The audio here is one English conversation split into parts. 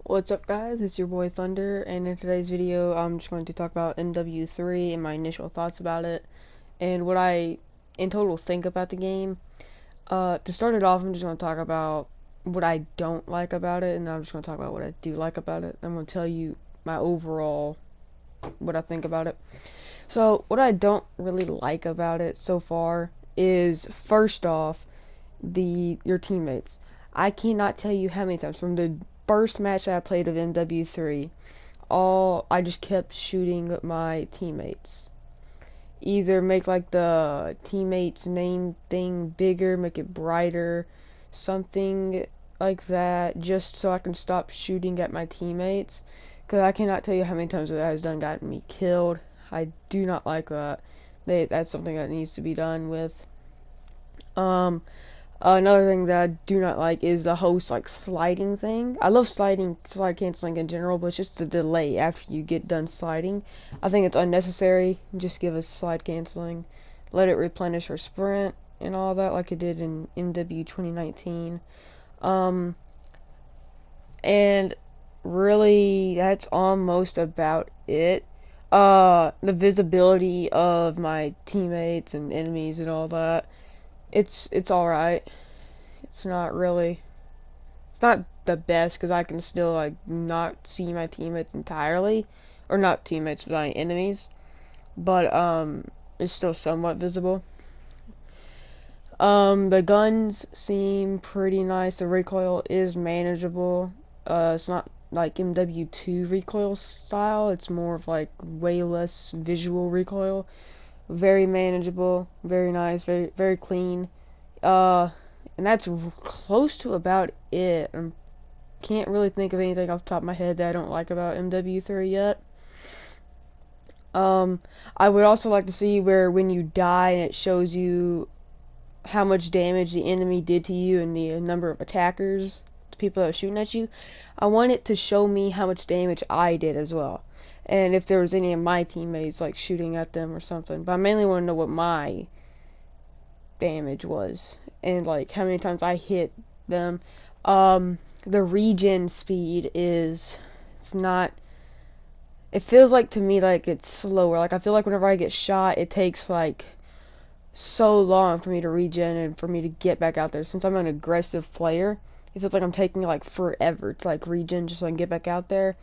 What's up, guys? It's your boy Thunder, and in today's video I'm just going to talk about MW3 and my initial thoughts about it and what I in total think about the game. To start it off, I'm just going to talk about what I don't like about it, and I'm just going to talk about what I do like about it. I'm going to tell you my overall what I think about it. So what I don't really like about it so far is, first off, your teammates. I cannot tell you how many times from the first match that I played of MW3, I just kept shooting my teammates. Either make like the teammates name thing bigger, make it brighter, something like that, just so I can stop shooting at my teammates. Because I cannot tell you how many times that has done gotten me killed. I do not like that. That's something that needs to be done with. Um, Another thing that I do not like is the host like sliding thing. I love slide canceling in general, but it's just the delay after you get done sliding. I think it's unnecessary. Just give us slide canceling, let it replenish her sprint and all that, like it did in MW 2019. Um, and really, that's almost about it. The visibility of my teammates and enemies and all that. It's all right. It's not really. It's not the best because I can still like not see my teammates entirely, or not teammates, but my enemies. But it's still somewhat visible. The guns seem pretty nice. The recoil is manageable. It's not like mw2 recoil style. It's more of like way less visual recoil. Very manageable. Very nice. Very clean. Uh, and that's close to about it. I can't really think of anything off the top of my head that I don't like about MW3 yet. Um, I would also like to see where when you die and it shows you how much damage the enemy did to you and the number of attackers, the people that are shooting at you. I want it to show me how much damage I did as well. And if there was any of my teammates like shooting at them or something. But I mainly want to know what my damage was and like how many times I hit them. The regen speed it's not, it feels like to me like it's slower. Like I feel like whenever I get shot, it takes like so long for me to regen and for me to get back out there. Since I'm an aggressive player, it feels like I'm taking like forever to like regen just so I can get back out there.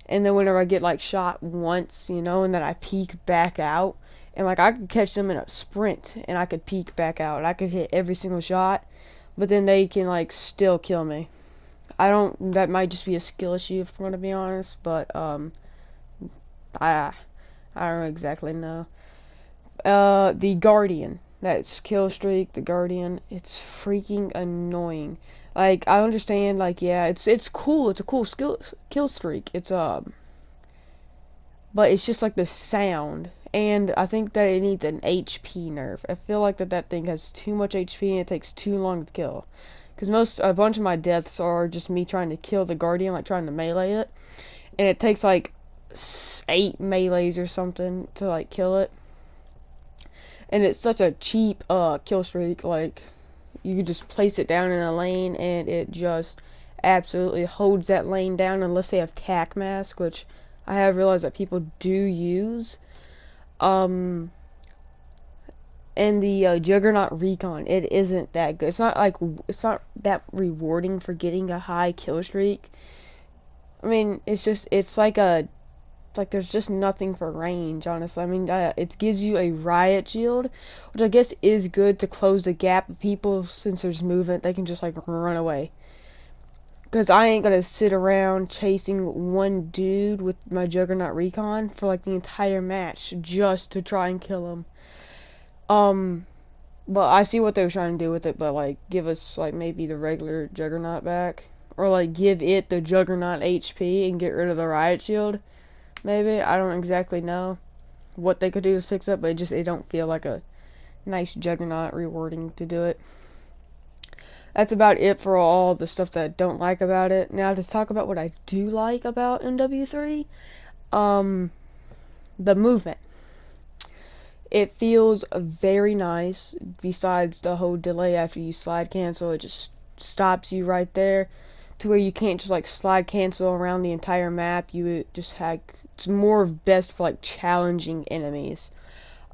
And then whenever I get like shot once, and then I peek back out, and like I could catch them in a sprint and I could peek back out and I could hit every single shot, but then they can like still kill me. That might just be a skill issue if I'm gonna be honest, but I I don't exactly know. The Guardian, that kill streak, the Guardian, it's freaking annoying. Like I understand, like yeah, it's cool, it's a cool kill streak. But it's just like the sound, and I think that it needs an HP nerf. I feel like that thing has too much HP and it takes too long to kill. Because a bunch of my deaths are just me trying to kill the Guardian, like trying to melee it, and it takes like 8 melees or something to like kill it. And it's such a cheap kill streak. Like you could just place it down in a lane and it just absolutely holds that lane down unless they have tac mask, which I have realized that people do use. Um, and the Juggernaut Recon, it isn't that good. It's not that rewarding for getting a high kill streak. I mean, it's like there's just nothing for range, honestly. I mean, it gives you a riot shield, which I guess is good to close the gap of people since there's movement. They can just like run away. Because I ain't gonna sit around chasing one dude with my Juggernaut Recon for like the entire match just to try and kill him. Um, but I see what they were trying to do with it, but like give us like maybe the regular Juggernaut back. Or like give it the Juggernaut HP and get rid of the Riot Shield. Maybe. I don't exactly know what they could do to fix it, but it don't feel like a nice Juggernaut rewarding to do it. That's about it for all the stuff that I don't like about it. Now to talk about what I do like about MW3, the movement. It feels very nice. Besides the whole delay after you slide cancel, it just stops you right there. to where you can't just like slide cancel around the entire map. You just have, it's more best for like challenging enemies.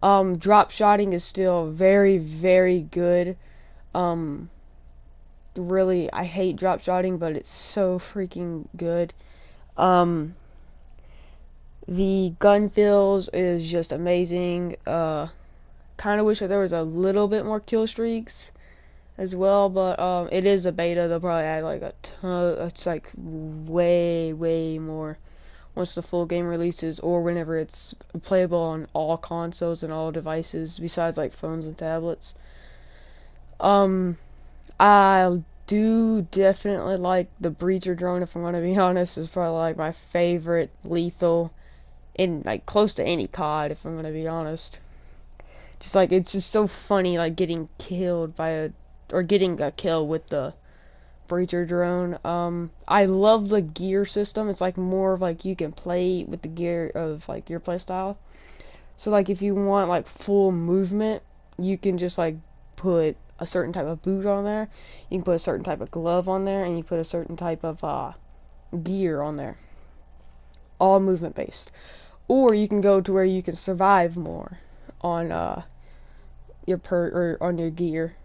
Drop shotting is still very, very good. Really, I hate drop shotting, but it's so freaking good. The gun feels is just amazing. Kind of wish that there was a little bit more kill streaks as well, but it is a beta. They'll probably add like a ton. It's like way, way more once the full game releases, or whenever it's playable on all consoles and all devices besides like phones and tablets. I do definitely like the breacher drone, if I'm gonna be honest. It's probably like my favorite lethal in like close to any COD, if I'm gonna be honest. Just like it's just so funny, like getting killed by a or getting a kill with the breacher drone. I love the gear system. It's like more of like you can play with the gear of like your playstyle. So like if you want like full movement, you can just like put a certain type of boot on there. You can put a certain type of glove on there, and you put a certain type of gear on there. All movement based. Or you can go to where you can survive more on your or on your gear.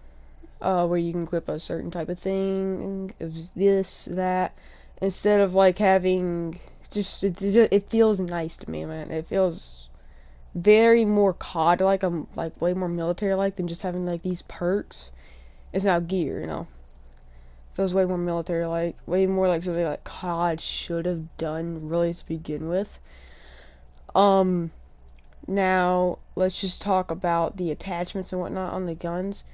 Where you can equip a certain type of thing, this, that, instead of like having just it feels nice to me, man. It feels very more COD like. I'm like way more military like than just having like these perks. It's now gear, you know. Feels way more military like, way more like something like COD should have done really to begin with. Now let's just talk about the attachments and whatnot on the guns.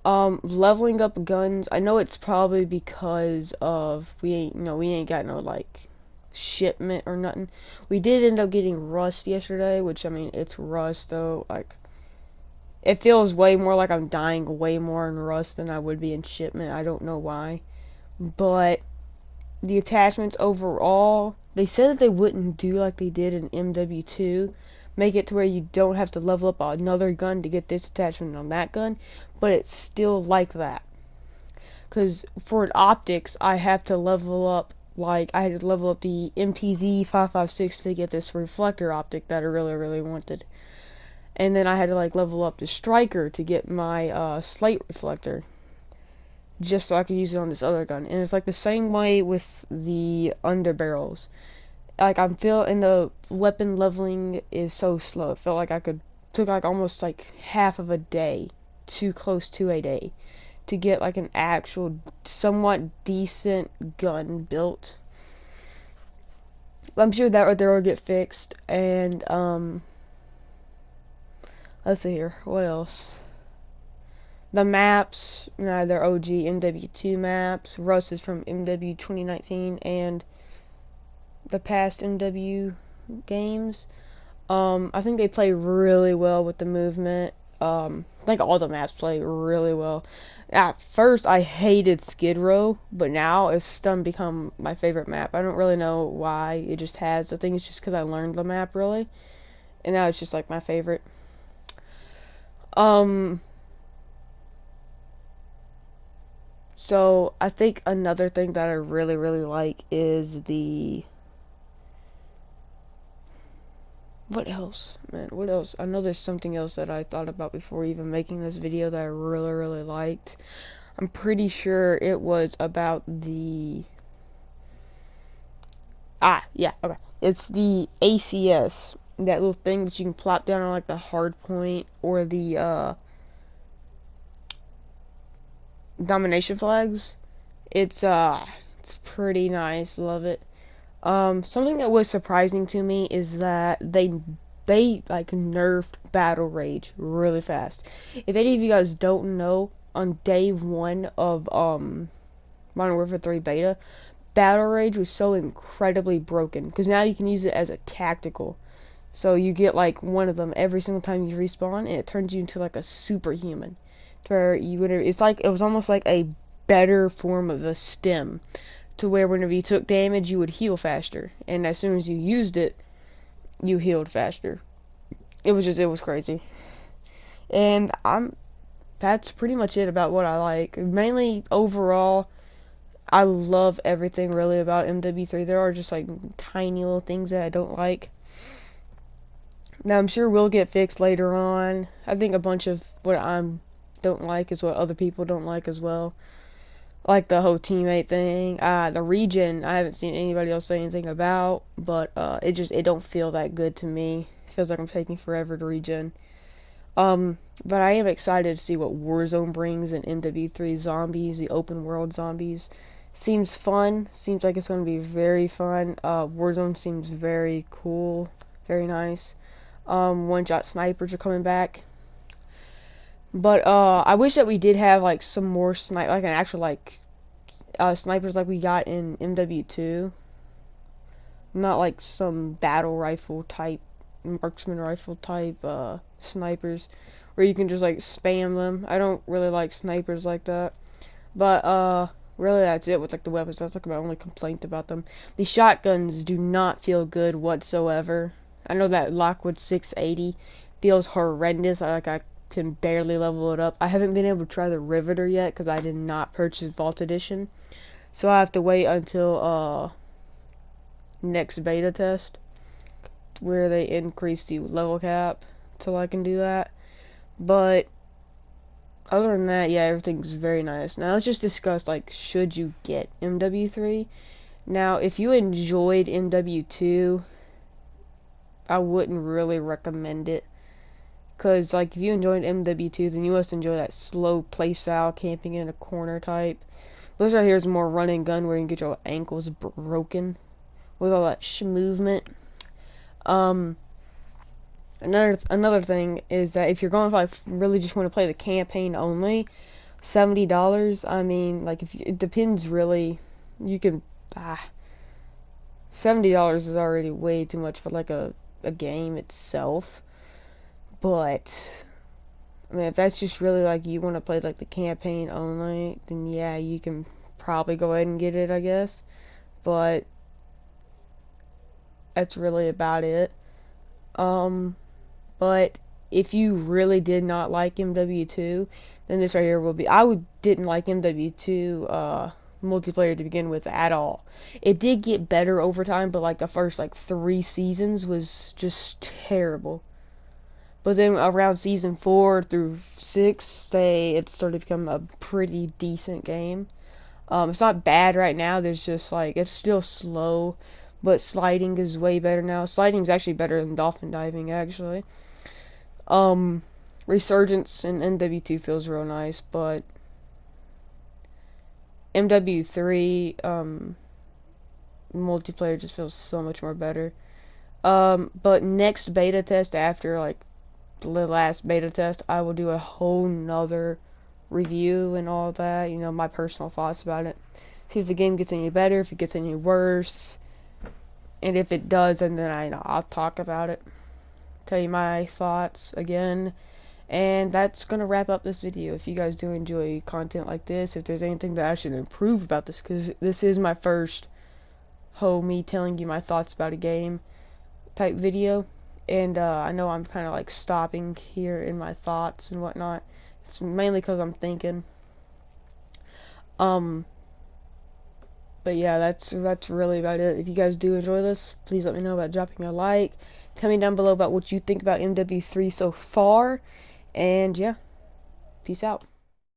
Leveling up guns, I know it's probably because of we ain't got no like shipment or nothing. We did end up getting rust yesterday, which I mean it's rust though, like it feels way more like I'm dying way more in rust than I would be in shipment. I don't know why. But the attachments overall, they said that they wouldn't do like they did in MW2, make it to where you don't have to level up another gun to get this attachment on that gun, but it's still like that. Because for optics, I have to level up, like, I had to level up the mw3 to get this reflector optic that I really, really wanted. And then I had to, like, level up the striker to get my slate reflector, just so I could use it on this other gun. And it's like the same way with the underbarrels. Like I'm feeling the weapon leveling is so slow. It felt like took like almost like half of a day, too close to a day, to get like an actual somewhat decent gun built. I'm sure that will get fixed. And let's see here, what else? The maps, they're OG MW2 maps. Rust is from MW 2019 and the past MW games. I think they play really well with the movement. I think all the maps play really well. At first, I hated Skid Row, but now it's become my favorite map. I don't really know why. It just has. I think it's just because I learned the map, really. And now it's just, like, my favorite. So, I think another thing that I really, really like is the... What else, man? What else? I know there's something else that I thought about before even making this video that I really, really liked. I'm pretty sure it was about the... yeah, okay. It's the ACS. That little thing that you can plop down on, like, the hard point or the, domination flags. It's pretty nice. Love it. Something that was surprising to me is that they like nerfed battle rage really fast. If any of you guys don't know, on day 1 of Modern Warfare 3 beta, battle rage was so incredibly broken because now you can use it as a tactical. So you get like one of them every single time you respawn, and it turns you into like a superhuman. Where it's like it was almost like a better form of a stim, to where whenever you took damage, you would heal faster, and as soon as you used it, you healed faster. It was crazy. And that's pretty much it about what I like. Mainly overall, I love everything really about MW3. There are just like tiny little things that I don't like. Now I'm sure will get fixed later on. I think a bunch of what I don't like is what other people don't like as well. Like the whole teammate thing. The region I haven't seen anybody else say anything about, but it don't feel that good to me. It feels like I'm taking forever to regen. But I am excited to see what Warzone brings in MW3 zombies, the open world zombies. Seems fun. Seems like it's going to be very fun. Warzone seems very cool, very nice. One-shot snipers are coming back. But I wish that we did have like some more like an actual like snipers like we got in MW2. Not like some battle rifle type, marksman rifle type snipers where you can just like spam them. I don't really like snipers like that. But really that's it with like the weapons. That's like my only complaint about them. The shotguns do not feel good whatsoever. I know that Lockwood 680 feels horrendous. I can barely level it up. I haven't been able to try the Riveter yet because I did not purchase Vault Edition. So I have to wait until next beta test where they increase the level cap till I can do that. But other than that, yeah, everything's very nice. Now let's just discuss like should you get MW3? Now if you enjoyed MW2, I wouldn't really recommend it. Cause like if you enjoyed MW2, then you must enjoy that slow playstyle camping in a corner type. This right here is more run and gun where you can get your ankles broken with all that movement. Another thing is that if you're going for like really just want to play the campaign only, $70. I mean, like it depends really. You can $70 is already way too much for like a game itself. But I mean, if that's just really like you want to play like the campaign only, then yeah, you can probably go ahead and get it, I guess. But that's really about it. But if you really did not like MW2, then this right here will be. Didn't like MW2 multiplayer to begin with at all. It did get better over time, but like the first like 3 seasons was just terrible. But then around season 4 through 6, it started to become a pretty decent game. It's not bad right now. There's just like it's still slow, but sliding is way better now. Sliding is actually better than dolphin diving, actually. Resurgence in MW2 feels real nice, but MW3 multiplayer just feels so much more better. But next beta test after like the last beta test, I will do a whole nother review and all that, you know, my personal thoughts about it. See if the game gets any better, if it gets any worse, and if it does, and then I'll talk about it, tell you my thoughts again. And that's gonna wrap up this video. If you guys do enjoy content like this, if there's anything that I should improve about this, because this is my first me telling you my thoughts about a game type video, and I know I'm kind of like stopping here in my thoughts and whatnot. It's mainly because I'm thinking. But yeah, that's really about it. If you guys do enjoy this, please let me know about dropping a like. Tell me down below about what you think about MW3 so far. And yeah, peace out.